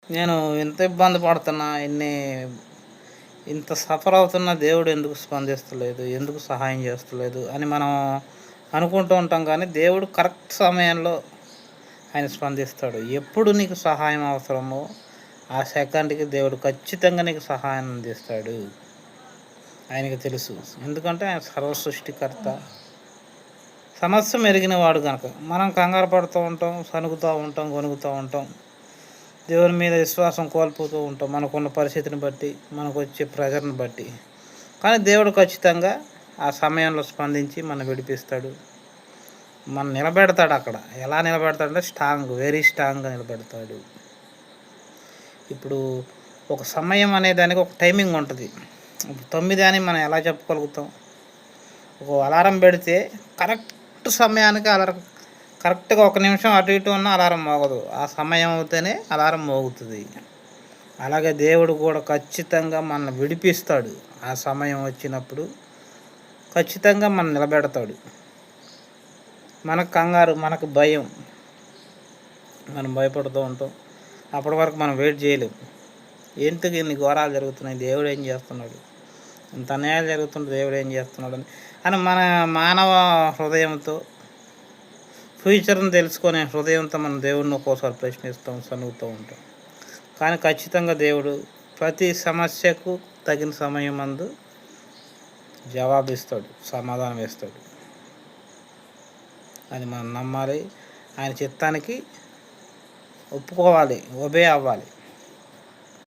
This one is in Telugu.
నేను ఎంత ఇబ్బంది పడుతున్నా, ఇంత సఫర్ అవుతున్నా దేవుడు ఎందుకు స్పందిస్తలేదు, ఎందుకు సహాయం చేస్తలేదు అని మనం అనుకుంటూ ఉంటాం. కానీ దేవుడు కరెక్ట్ సమయంలో ఆయన స్పందిస్తాడు. ఎప్పుడు నీకు సహాయం అవసరమో ఆ సెకండ్‌కి దేవుడు ఖచ్చితంగా నీకు సహాయం అందిస్తాడు. ఆయనకి తెలుసు. ఎందుకంటే ఆయన సర్వ సృష్టికర్త, సమస్య మెరిగినవాడు కనుక. మనం కంగారు పడుతూ ఉంటాం, సణుగుతూ ఉంటాం, గొణుగుతూ ఉంటాం, దేవుని మీద విశ్వాసం కోల్పోతూ ఉంటాం మనకున్న పరిస్థితిని బట్టి, మనకు వచ్చే ప్రెజర్ని బట్టి. కానీ దేవుడు ఖచ్చితంగా ఆ సమయంలో స్పందించి మనం విడిపిస్తాడు, మనం నిలబెడతాడు. అక్కడ ఎలా నిలబెడతాడంటే వెరీ స్ట్రాంగ్గా నిలబెడతాడు. ఇప్పుడు ఒక సమయం అనే దానికి ఒక టైమింగ్ ఉంటుంది. ఇప్పుడు 9 అని మనం ఎలా చెప్పగలుగుతాం? ఒక అలారం పెడితే కరెక్ట్ సమయానికి కరెక్ట్గా 1 నిమిషం అటు ఇటు ఉన్న అలారం మోగదు. ఆ సమయం అవుతేనే అలారం మోగుతుంది. అలాగే దేవుడు కూడా ఖచ్చితంగా మనల్ని విడిపిస్తాడు. ఆ సమయం వచ్చినప్పుడు ఖచ్చితంగా మనం నిలబెడతాడు. మనకు కంగారు, మనకు భయం, మనం భయపడుతూ ఉంటాం. అప్పటి వరకు మనం వెయిట్ చేయలేం. ఎందుకు ఇన్ని ఘోరాలు జరుగుతున్నాయి, దేవుడు ఏం చేస్తున్నాడు, ఇంత అన్యాయాలు జరుగుతుంటే దేవుడు ఏం చేస్తున్నాడు అని మన మానవ హృదయంతో, ఫ్యూచర్ని తెలుసుకునే హృదయంతో మనం దేవుడిని ఒక్కోసారి ప్రశ్నిస్తాం, సనుగుతూ ఉంటాం. కానీ ఖచ్చితంగా దేవుడు ప్రతి సమస్యకు తగిన సమయం అందు జవాబిస్తాడు, సమాధానం ఇస్తాడు. అది మనం నమ్మాలి. ఆయన చిత్తానికి ఒప్పుకోవాలి, ఒబే అవ్వాలి.